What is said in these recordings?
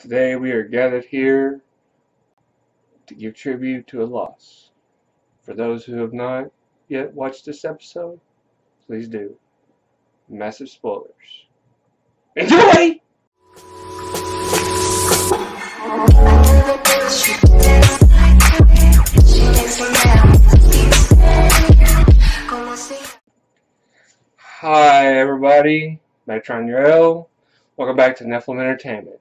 Today we are gathered here to give tribute to a loss. For those who have not yet watched this episode, please do. Massive spoilers. Enjoy! Hi everybody, Metron Urel. Welcome back to Nephilim Entertainment.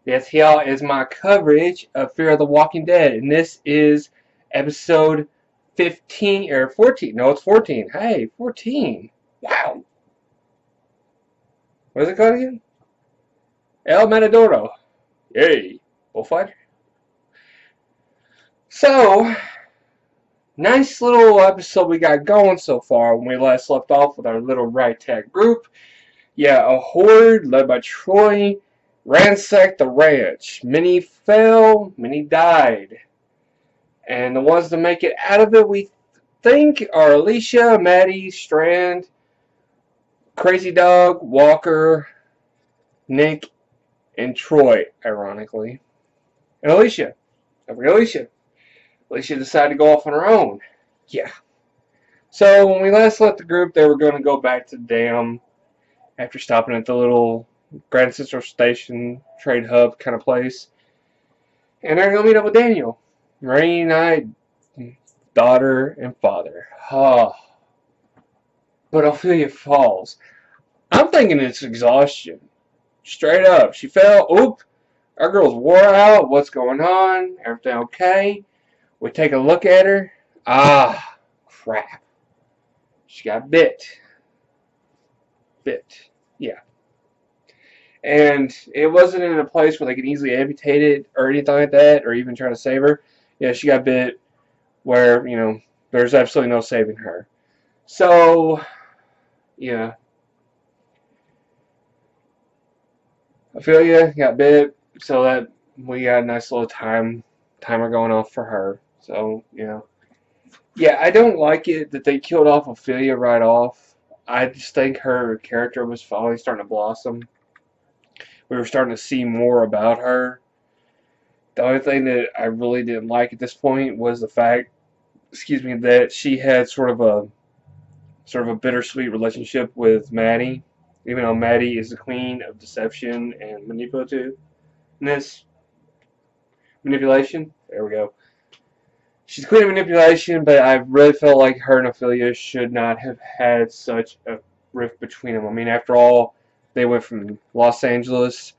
This here is my coverage of Fear of the Walking Dead, and this is episode 15, or 14. No, it's 14. Hey, 14. Wow. What is it called again? El Matadoro. Yay. Bullfighter. So, nice little episode we got going so far when we last left off with our little ragtag group. Yeah, a horde led by Troy ransacked the ranch. Many fell, many died. And the ones to make it out of it, we think, are Alicia, Maddie, Strand, Crazy Dog, Walker, Nick, and Troy, ironically. And Alicia. Don't forget Alicia. Alicia decided to go off on her own. Yeah. So when we last left the group, they were going to go back to the dam after stopping at the little Grand Central Station trade hub kind of place. And they're going to meet up with Daniel. Rainy night, daughter and father. Oh. But Ofelia falls. I'm thinking it's exhaustion. Straight up. She fell. Oop. Our girl's wore out. What's going on? Everything okay? We take a look at her. Ah, crap. She got bit. Yeah. And it wasn't in a place where they could easily amputate it or anything like that, or even try to save her. Yeah, she got bit where, there's absolutely no saving her. So, yeah. Ofelia got bit, so that we got a nice little timer going off for her. So, yeah, I don't like it that they killed off Ofelia right off. I just think her character was finally starting to blossom. We were starting to see more about her. The only thing that I really didn't like at this point was the fact, that she had sort of a bittersweet relationship with Maddie, even though Maddie is the queen of deception and manipulation. There we go. She's the queen of manipulation, but I really felt like her and Ofelia should not have had such a rift between them. I mean, after all, they went from Los Angeles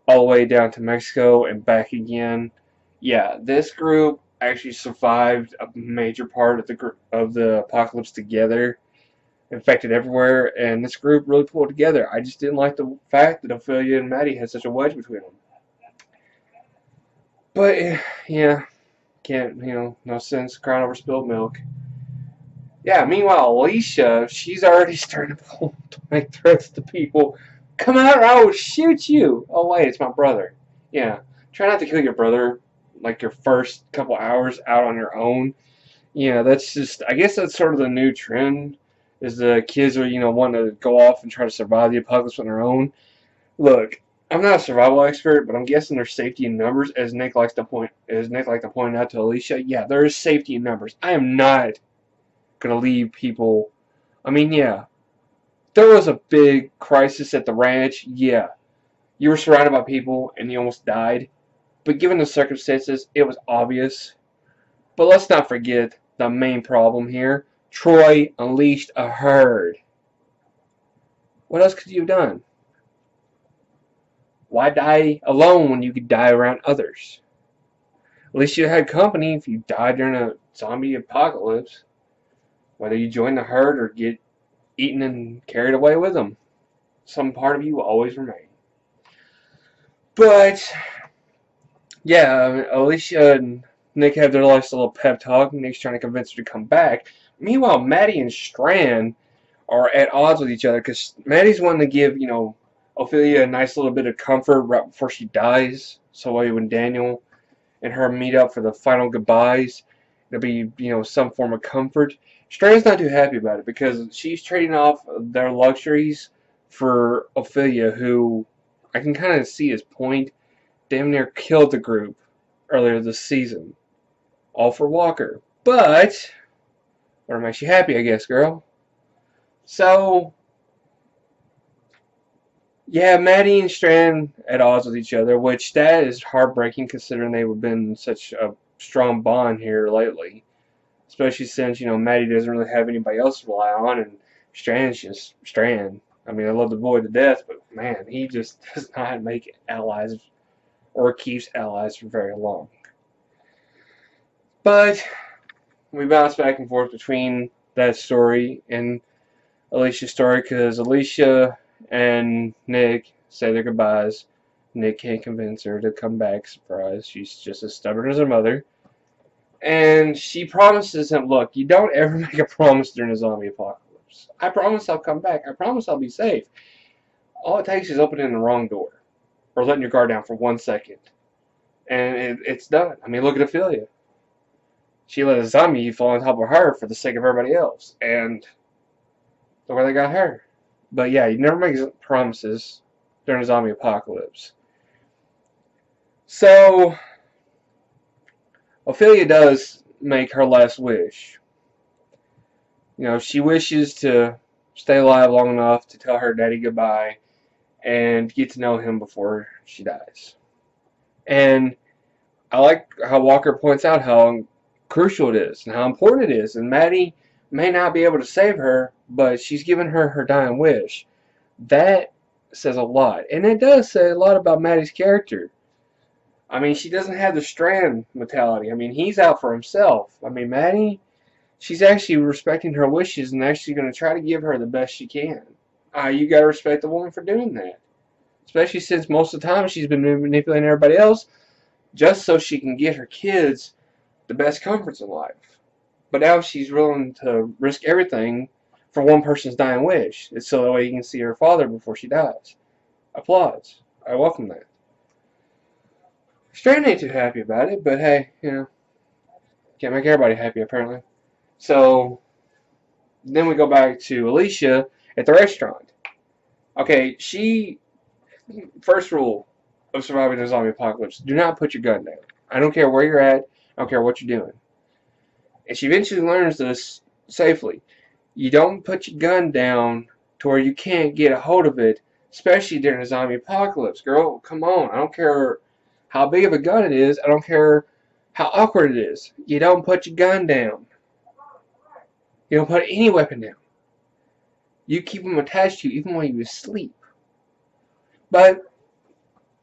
all the way down to Mexico and back again. Yeah, this group actually survived a major part of the apocalypse together, infected everywhere, and this group really pulled together. I just didn't like the fact that Ofelia and Maddie had such a wedge between them. But yeah, can't, no sense crying over spilled milk. Yeah, meanwhile, Alicia, she's already starting to make threats to people. Come out or I will shoot you. Oh, wait, it's my brother. Yeah, try not to kill your brother, like your first couple hours out on your own. Yeah, that's just, I guess that's sort of the new trend, is the kids are, wanting to go off and try to survive the apocalypse on their own. Look, I'm not a survival expert, but I'm guessing there's safety in numbers, as Nick likes to point out to Alicia. Yeah, there is safety in numbers. I am not going to leave people. I mean, yeah, there was a big crisis at the ranch. Yeah, you were surrounded by people and you almost died. But given the circumstances, it was obvious. But let's not forget the main problem here. Troy unleashed a herd. What else could you have done? Why die alone when you could die around others? At least you had company if you died during a zombie apocalypse. Whether you join the herd or get eaten and carried away with them, some part of you will always remain. But yeah, Alicia and Nick have their nice little pep talk. Nick's trying to convince her to come back. Meanwhile, Maddie and Strand are at odds with each other because Maddie's wanting to give, Ofelia a nice little bit of comfort right before she dies. So when Daniel and her meet up for the final goodbyes, it'll be, some form of comfort. Strand's not too happy about it because she's trading off their luxuries for Ofelia, who I can kind of see his point. damn near killed the group earlier this season. All for Walker. But, what makes you happy, I guess, girl? So, yeah, Maddie and Strand at odds with each other, which that is heartbreaking considering they've been such a strong bond here lately. Especially since, Maddie doesn't really have anybody else to rely on, and Strand's just Strand. I mean, I love the boy to death, but man, he just does not make allies or keeps allies for very long. But we bounce back and forth between that story and Alicia's story because Alicia and Nick say their goodbyes. Nick can't convince her to come back. Surprise. She's just as stubborn as her mother. And she promises him, look, you don't ever make a promise during a zombie apocalypse. I promise I'll come back. I promise I'll be safe. All it takes is opening the wrong door. Or letting your guard down for 1 second. And it's done. I mean, look at Ofelia. She let a zombie fall on top of her for the sake of everybody else. And look where they got her. But yeah, you never make promises during a zombie apocalypse. So, Ofelia does make her last wish. She wishes to stay alive long enough to tell her daddy goodbye and get to know him before she dies. And I like how Walker points out how crucial it is and how important it is. And Maddie may not be able to save her, but she's given her her dying wish. That says a lot. And it does say a lot about Maddie's character. I mean, she doesn't have the Strand mentality. I mean, he's out for himself. I mean, Maddie, she's actually respecting her wishes and actually going to try to give her the best she can. You got to respect the woman for doing that. Especially since most of the time she's been manipulating everybody else just so she can get her kids the best comforts in life. But now she's willing to risk everything for one person's dying wish. It's so that way you can see her father before she dies. Applause. I welcome that. Strand ain't too happy about it, but hey, can't make everybody happy apparently. So, then we go back to Alicia at the restaurant. Okay, first rule of surviving a zombie apocalypse, do not put your gun down. I don't care where you're at, I don't care what you're doing. And she eventually learns this safely. You don't put your gun down to where you can't get a hold of it, especially during a zombie apocalypse. Girl, come on. I don't care how big of a gun it is. I don't care how awkward it is. You don't put your gun down. You don't put any weapon down. You keep them attached to you even when you're asleep. But,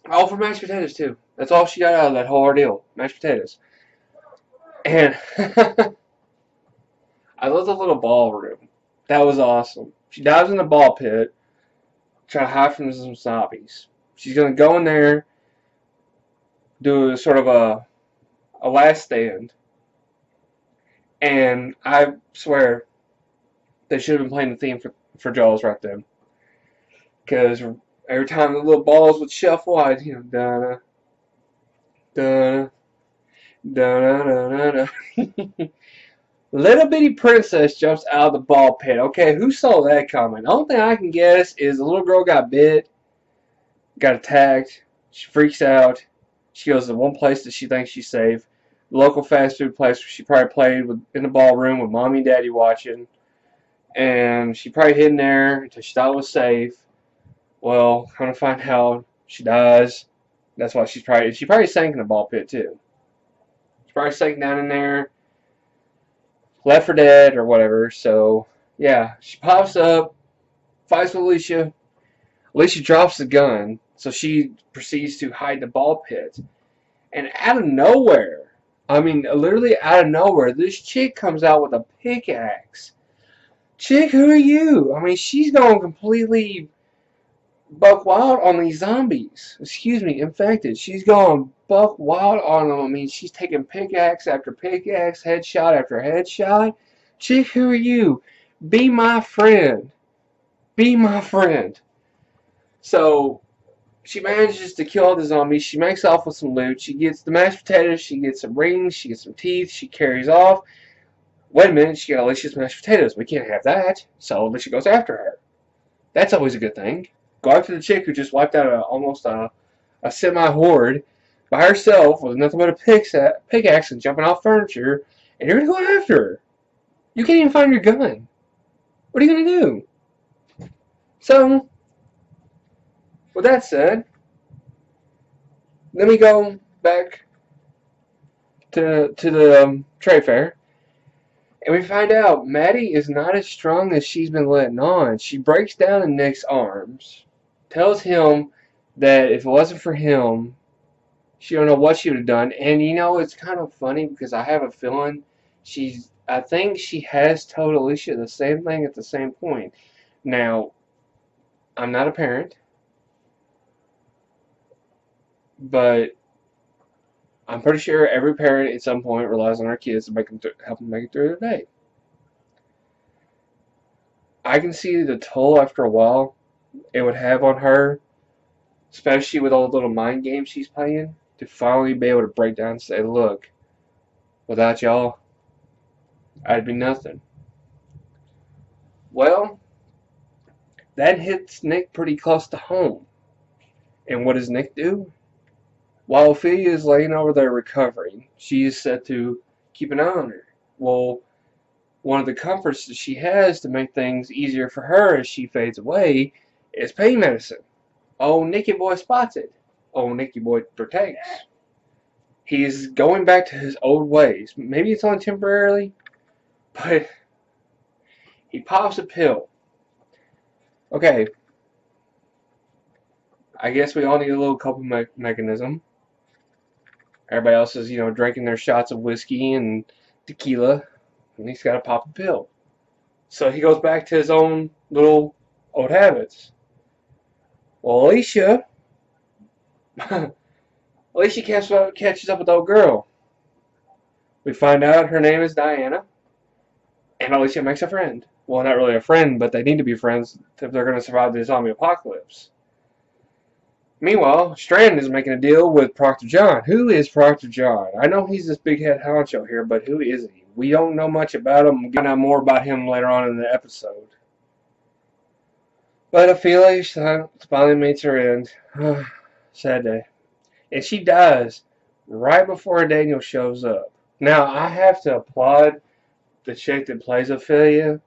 all for mashed potatoes too. That's all she got out of that whole ordeal. Mashed potatoes. And I love the little ballroom. That was awesome. She dives in the ball pit, trying to hide from some zombies. She's going to go in there, do sort of a last stand. And I swear, they should have been playing the theme for Jaws right then. Because every time the little balls would shuffle, I'd, da da da da da. Little bitty princess jumps out of the ball pit. Okay, who saw that coming? The only thing I can guess is the little girl got bit, got attacked. She freaks out. She goes to one place that she thinks she's safe. The local fast food place where she probably played in the ballroom with mommy and daddy watching. And she probably hid in there until she thought it was safe. Well, come to find out, she dies. That's why she probably sank in the ball pit too. She probably sank down in there, left for dead or whatever. So yeah, she pops up, fights with Alicia. Alicia drops the gun, so she proceeds to hide the ball pit. And out of nowhere, I mean literally out of nowhere, this chick comes out with a pickaxe. Chick, who are you? I mean, she's going completely buck wild on these zombies. Excuse me, infected. She's going buck wild on them. I mean, she's taking pickaxe after pickaxe, headshot after headshot. Chick, who are you? Be my friend. Be my friend. So, she manages to kill all the zombies. She makes off with some loot. She gets the mashed potatoes. She gets some rings. She gets some teeth. She carries off. Wait a minute, she got Alicia's mashed potatoes. We can't have that. So Alicia goes after her. That's always a good thing. Go after the chick who just wiped out almost a semi-horde. by herself with nothing but a pickaxe and jumping off furniture, and you're going to go after her. You can't even find your gun. What are you going to do? So, with that said, let me go back to the trade fair, and we find out Maddie is not as strong as she's been letting on. She breaks down in Nick's arms, tells him that if it wasn't for him, she don't know what she would have done. And you know, it's kind of funny because I have a feeling I think she has told Alicia the same thing at the same point. Now, I'm not a parent, but I'm pretty sure every parent at some point relies on their kids to help them make it through their day. I can see the toll after a while it would have on her, especially with all the little mind games she's playing, to finally be able to break down and say, look, without y'all, I'd be nothing. Well, that hits Nick pretty close to home. And what does Nick do? While Ofelia is laying over there recovering, she is set to keep an eye on her. Well, one of the comforts that she has to make things easier for her as she fades away is pain medicine. Oh, Nicky Boy spots it. Oh, Nicky Boy protects. He's going back to his old ways. Maybe it's only temporarily, but he pops a pill. Okay, I guess we all need a little coping mechanism. Everybody else is, drinking their shots of whiskey and tequila, and he's got to pop a pill. So he goes back to his own little old habits. Well, Alicia catches up with the old girl. We find out her name is Diana, and Alicia makes a friend. Well, not really a friend, but they need to be friends if they're going to survive the zombie apocalypse. Meanwhile, Strand is making a deal with Proctor John. Who is Proctor John? I know he's this big head honcho here, but who is he? We don't know much about him. We'll find out more about him later on in the episode. But Ofelia finally meets her end. Sad day. And she dies right before Daniel shows up. Now, I have to applaud the chick that plays Ofelia.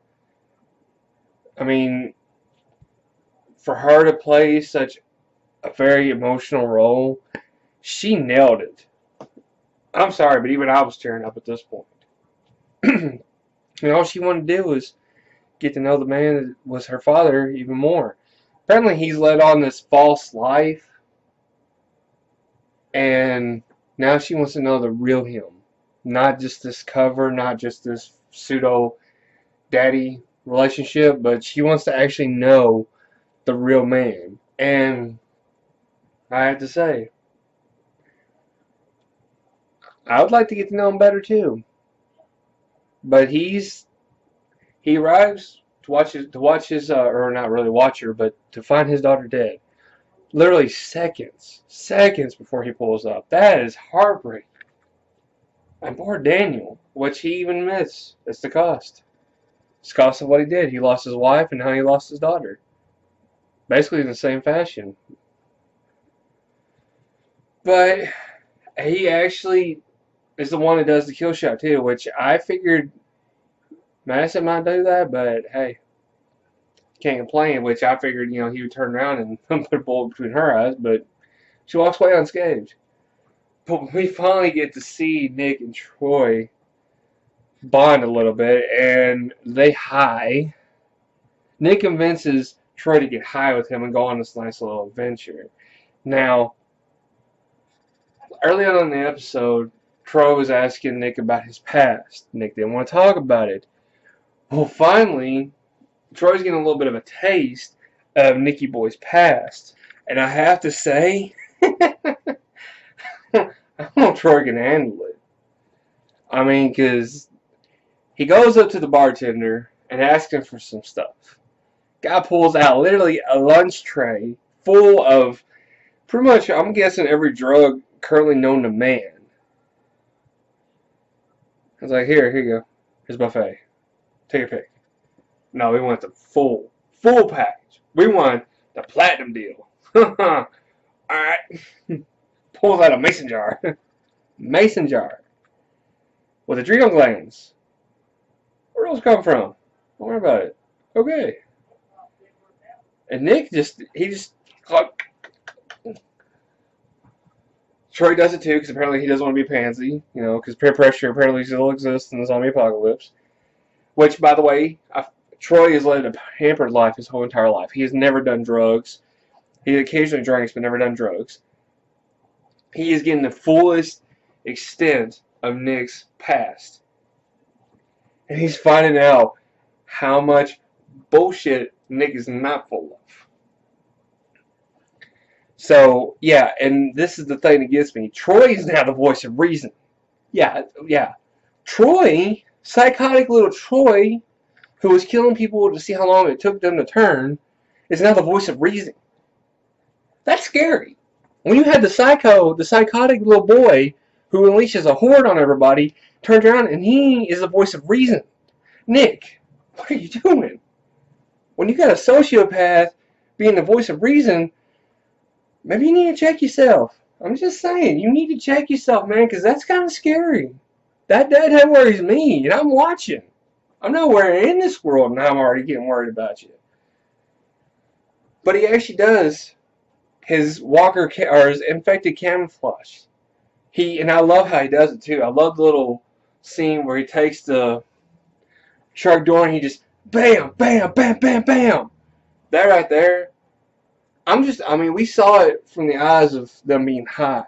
I mean, for her to play such a very emotional role, she nailed it. I'm sorry, but even I was tearing up at this point. And all she wanted to do was get to know the man that was her father even more. Apparently he's led on this false life, and now she wants to know the real him. Not just this cover, not just this pseudo daddy relationship, but she wants to actually know the real man. And I have to say, I would like to get to know him better too. But he arrives to watch his or not really watch her, but to find his daughter dead. Literally seconds before he pulls up. That is heartbreaking. And poor Daniel, which he even admits, it's the cost. It's the cost of what he did. He lost his wife, and now he lost his daughter. Basically in the same fashion. But he actually is the one that does the kill shot too, which I figured Madison might do that, but hey, can't complain, which I figured, he would turn around and put a bullet between her eyes, but she walks away unscathed. But we finally get to see Nick and Troy bond a little bit, and they high. Nick convinces Troy to get high with him and go on this nice little adventure. Now, early on in the episode, Troy was asking Nick about his past. Nick didn't want to talk about it. Well, finally, Troy's getting a little bit of a taste of Nicky Boy's past. And I have to say, I don't know if Troy can handle it. I mean, because he goes up to the bartender and asks him for some stuff. Guy pulls out literally a lunch tray full of pretty much, I'm guessing, every drug currently known to man. I was like, here you go. Here's a buffet. Take your pick. No, we want the full package. We want the platinum deal. Alright. Pulls out a mason jar. Mason jar. With adrenal glands. Where those come from? Don't worry about it. Okay. And Nick he just, Troy does it too, because apparently he doesn't want to be a pansy, you know, because peer pressure apparently still exists in the zombie apocalypse. Which, by the way, Troy has led a pampered life his whole entire life. He has never done drugs. He occasionally drinks, but never done drugs. He is getting the fullest extent of Nick's past. And he's finding out how much bullshit Nick is not full of. So, yeah, and this is the thing that gets me. Troy is now the voice of reason. Yeah. Troy, psychotic little Troy, who was killing people to see how long it took them to turn, is now the voice of reason. That's scary. When you had the psychotic little boy who unleashes a horde on everybody, turns around and he is the voice of reason. Nick, what are you doing? When you got a sociopath being the voice of reason, maybe you need to check yourself. I'm just saying, you need to check yourself, man, because that's kind of scary. That worries me, and I'm watching. I'm nowhere in this world, and I'm already getting worried about you. But he actually does his his infected camouflage. And I love how he does it too. I love the little scene where he takes the shark door and he just bam, bam, bam, bam, bam. That right there. We saw it from the eyes of them being high.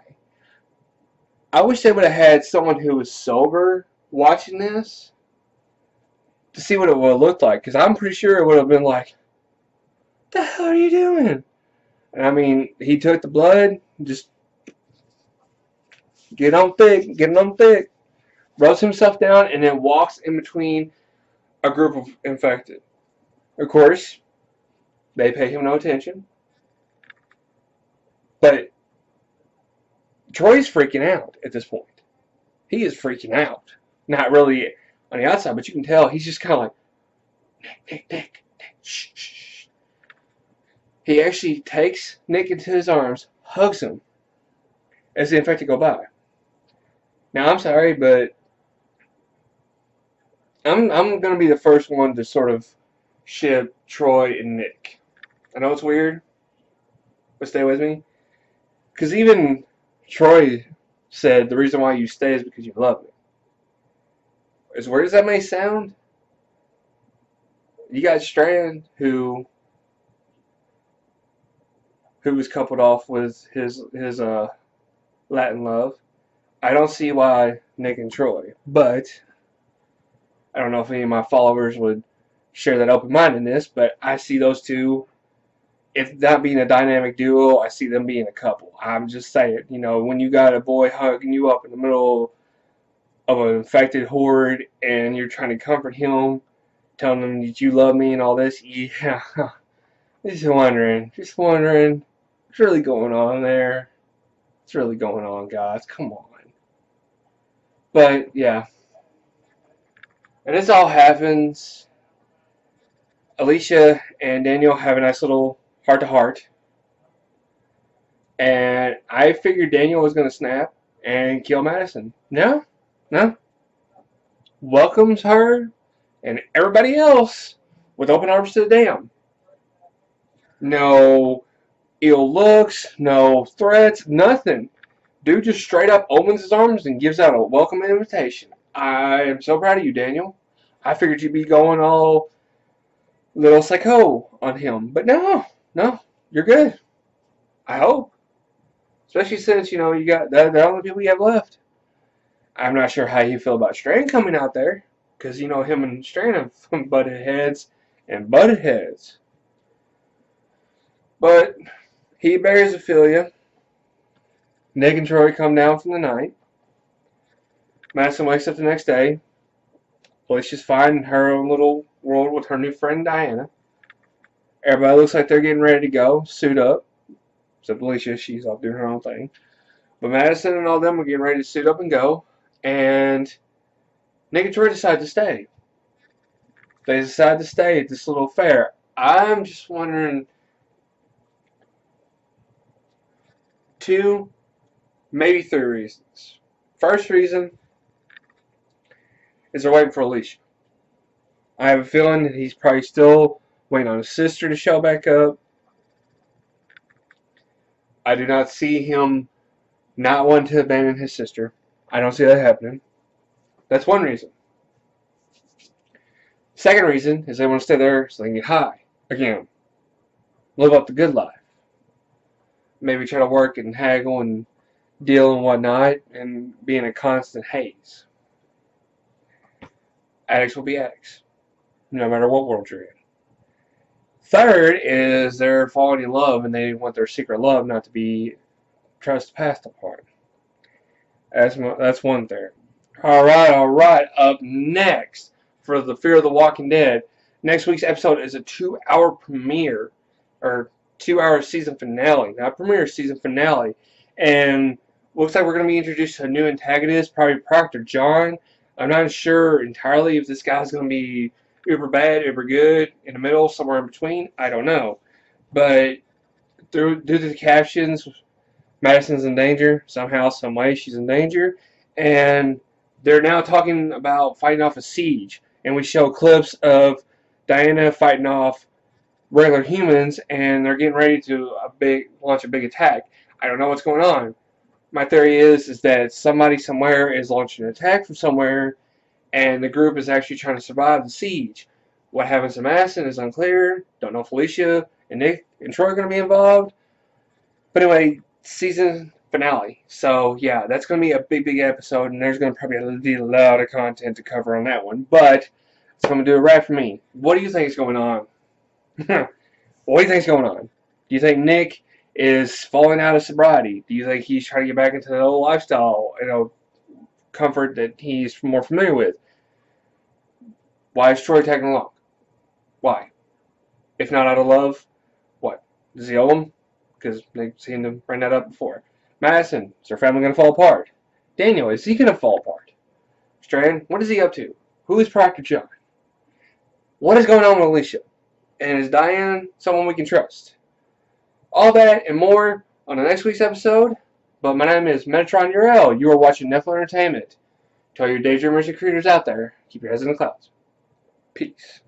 I wish they would have had someone who was sober watching this to see what it would have looked like. Because I'm pretty sure it would have been like, what the hell are you doing? And he took the blood, just get on thick, rubs himself down, and then walks in between a group of infected. Of course, they pay him no attention. But Troy's freaking out at this point. He is freaking out. Not really on the outside, but you can tell he's just kind of like, Nick, shh, shh. He actually takes Nick into his arms, hugs him, as the infected go by. Now, I'm sorry, but I'm going to be the first one to sort of ship Troy and Nick. I know it's weird, but stay with me. Because even Troy said the reason why you stay is because you love me. As weird as that may sound, you got Strand who was coupled off with his Latin love. I don't see why Nick and Troy, but I don't know if any of my followers would share that open-mindedness, but I see those two, if not being a dynamic duo, I see them being a couple. I'm just saying, when you got a boy hugging you up in the middle of an infected horde and you're trying to comfort him, telling him that you love me and all this, yeah, just wondering what's really going on there. What's really going on, guys? Come on. But, yeah. And this all happens. Alicia and Daniel have a nice little heart-to-heart. And I figured Daniel was going to snap and kill Madison. No. Welcomes her and everybody else with open arms to the dam. No ill looks, no threats, nothing. Dude just straight up opens his arms and gives out a welcome invitation. I am so proud of you, Daniel. I figured you'd be going all little psycho on him. But no, you're good. I hope. Especially since, you got the only people you have left. I'm not sure how you feel about Strand coming out there. Because, him and Strand have butted heads and butted heads. But he buries Ofelia. Nick and Troy come down from the night. Madison wakes up the next day. Alicia's fine in her own little world with her new friend Diana. Everybody looks like they're getting ready to go, suit up. Except Alicia, she's off doing her own thing. But Madison and all them are getting ready to suit up and go. And Nick and Troy decide to stay. They decide to stay at this little fair. I'm just wondering, two Maybe 3 reasons. First reason is they're waiting for Alicia. I have a feeling that he's probably still waiting on his sister to show back up. I do not see him not wanting to abandon his sister. I don't see that happening. That's one reason. Second reason is they want to stay there so they can get high. Again, live up the good life. Maybe try to work and haggle and deal and whatnot and be in a constant haze. Addicts will be addicts, no matter what world you're in. Third is they're falling in love and they want their secret love not to be trespassed upon. That's one thing. Alright. Up next, for the Fear of the Walking Dead, next week's episode is a 2-hour premiere, or 2-hour season finale, not premiere, season finale. And looks like we're going to be introduced to a new antagonist, probably Proctor John. I'm not sure entirely if this guy's going to be uber bad, uber good, in the middle, somewhere in between. I don't know. But due to the captions, Madison's in danger. Somehow, some way, she's in danger. And they're now talking about fighting off a siege. And we show clips of Diana fighting off regular humans, and they're getting ready to launch a big attack. I don't know what's going on. My theory is that somebody somewhere is launching an attack from somewhere, and the group is actually trying to survive the siege. What happens to Madison is unclear. Don't know if Alicia and Nick and Troy are going to be involved. But anyway, season finale. So yeah, that's going to be a big episode, and there's going to probably be a lot of content to cover on that one. But it's going to do it right for me. What do you think is going on? What do you think is going on? Do you think Nick is falling out of sobriety? Do you think he's trying to get back into the old lifestyle, comfort that he's more familiar with? Why is Troy tagging along? Why? If not out of love, what? Does he owe him? Because they've seen him bring that up before. Madison, is their family going to fall apart? Daniel, is he going to fall apart? Strand, what is he up to? Who is Proctor John? What is going on with Alicia? And is Diane someone we can trust? All that and more on the next week's episode. But my name is Metatron Urel. You are watching Nephilim Entertainment. To all your daydreamers and creators out there, keep your heads in the clouds. Peace.